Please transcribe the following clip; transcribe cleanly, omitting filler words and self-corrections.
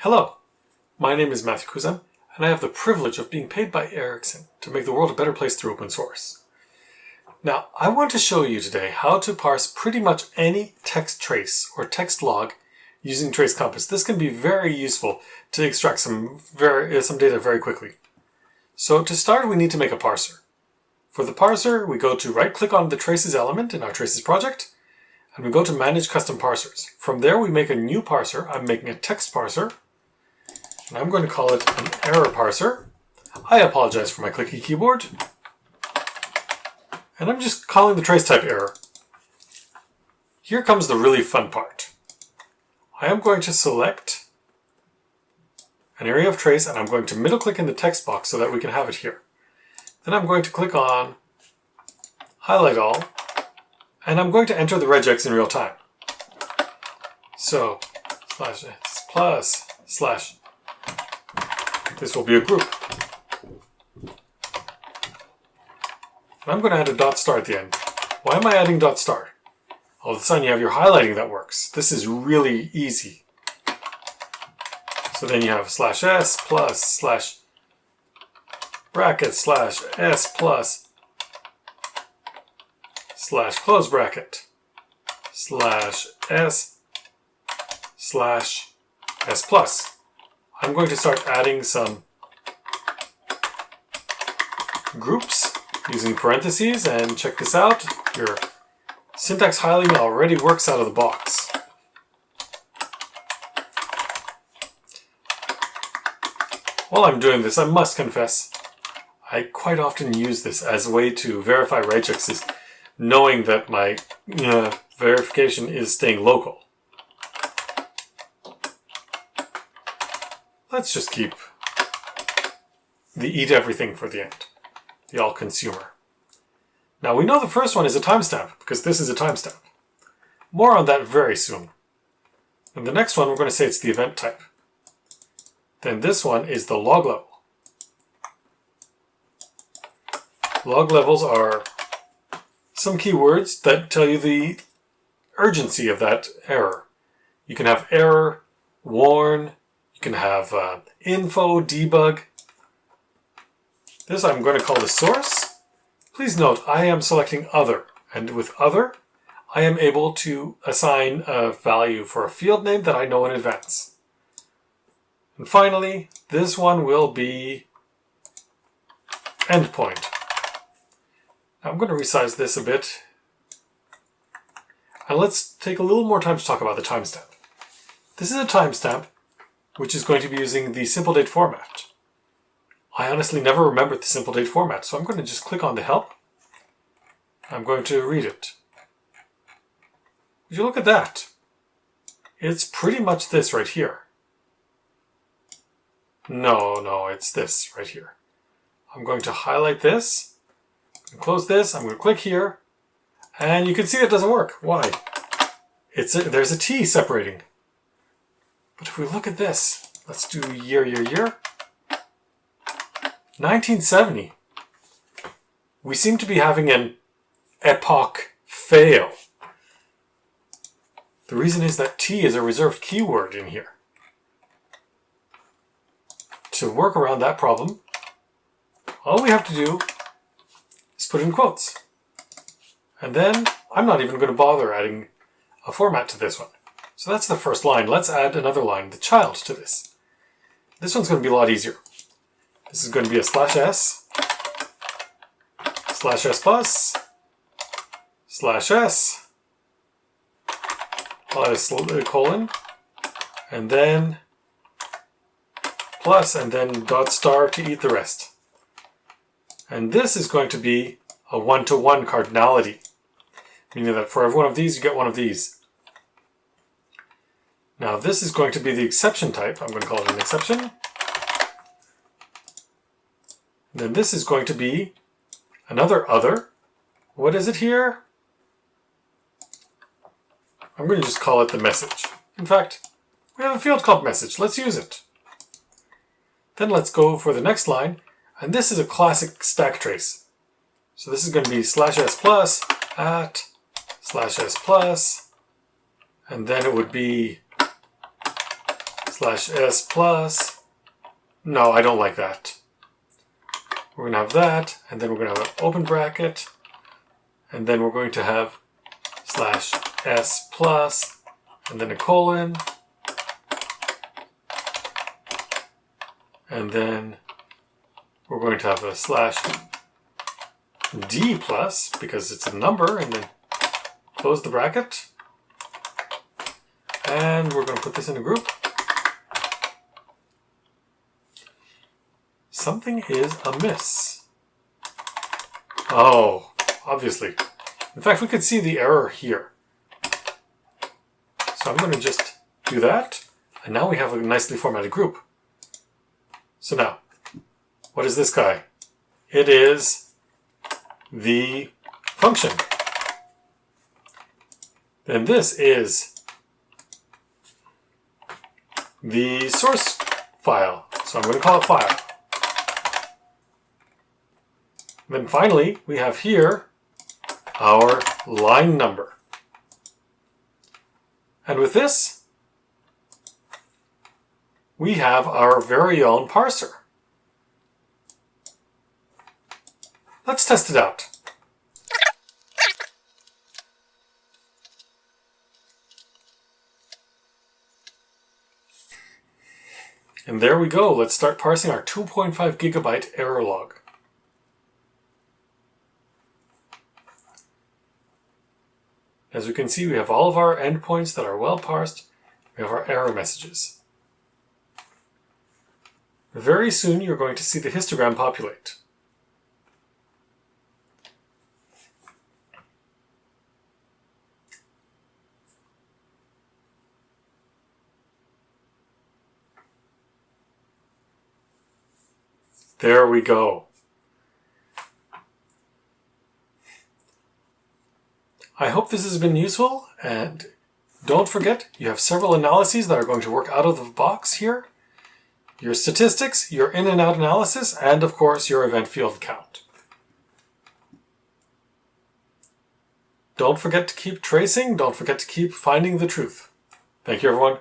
Hello, my name is Matthew Kuzan, and I have the privilege of being paid by Ericsson to make the world a better place through open source. Now, I want to show you today how to parse pretty much any text trace or text log using Trace Compass. This can be very useful to extract some data very quickly. So to start, we need to make a parser. For the parser, we go to right-click on the traces element in our traces project, and we go to Manage Custom Parsers. From there, we make a new parser. I'm making a text parser, and I'm going to call it an error parser. I apologize for my clicky keyboard. And I'm just calling the trace type error. Here comes the really fun part. I am going to select an area of trace, and I'm going to middle click in the text box so that we can have it here. Then I'm going to click on Highlight All, and I'm going to enter the regex in real time. So, /s+/ this will be a group. And I'm going to add a dot star at the end. Why am I adding dot star? All of a sudden you have your highlighting that works. This is really easy. So then you have /s plus /bracket /s plus /close bracket /s /s plus. I'm going to start adding some groups using parentheses, and check this out. Your syntax highlighting already works out of the box. While I'm doing this, I must confess, I quite often use this as a way to verify regexes, knowing that my verification is staying local. Let's just keep the eat everything for the end, the all consumer. Now we know the first one is a timestamp because this is a timestamp. More on that very soon. And the next one we're going to say it's the event type. Then this one is the log level. Log levels are some keywords that tell you the urgency of that error. You can have error, warn, you can have info, debug. This I'm going to call the source. Please note I am selecting other, and with other I am able to assign a value for a field name that I know in advance. And finally, this one will be endpoint. Now I'm going to resize this a bit, and let's take a little more time to talk about the timestamp. This is a timestamp which is going to be using the simple date format. I honestly never remembered the simple date format, so I'm going to just click on the help. I'm going to read it. Would you look at that? It's pretty much this right here. No, it's this right here. I'm going to highlight this, close this, I'm going to click here, and you can see it doesn't work. Why? There's a T separating. But if we look at this, let's do year. 1970. We seem to be having an epoch fail. The reason is that T is a reserved keyword in here. To work around that problem, all we have to do is put in quotes. And then I'm not even going to bother adding a format to this one. So that's the first line. Let's add another line, the child, to this. This one's going to be a lot easier. This is going to be a /s, /s plus, /s, I'll add a colon, and then plus, and then dot star to eat the rest. And this is going to be a one-to-one cardinality, meaning that for every one of these, you get one of these. Now this is going to be the exception type. I'm going to call it an exception. And then this is going to be another other. What is it here? I'm going to just call it the message. In fact, we have a field called message. Let's use it. Then let's go for the next line. And this is a classic stack trace. So this is going to be /s plus at /s plus, and then it would be /s plus. No, I don't like that. We're going to have that, and then we're going to have an open bracket, and then we're going to have /s plus, and then a colon, and then we're going to have a /d plus, because it's a number, and then close the bracket. And we're going to put this in a group. Something is amiss. Oh, obviously. In fact, we could see the error here. So I'm going to just do that. And now we have a nicely formatted group. So now, what is this guy? It is the function. Then this is the source file. So I'm going to call it file. Then finally, we have here our line number. And with this, we have our very own parser. Let's test it out. And there we go. Let's start parsing our 2.5 gigabyte error log. As we can see, we have all of our endpoints that are well parsed. We have our error messages. Very soon you're going to see the histogram populate. There we go. I hope this has been useful, and don't forget, you have several analyses that are going to work out of the box here. Your statistics, your in and out analysis, and of course your event field count. Don't forget to keep tracing, don't forget to keep finding the truth. Thank you, everyone.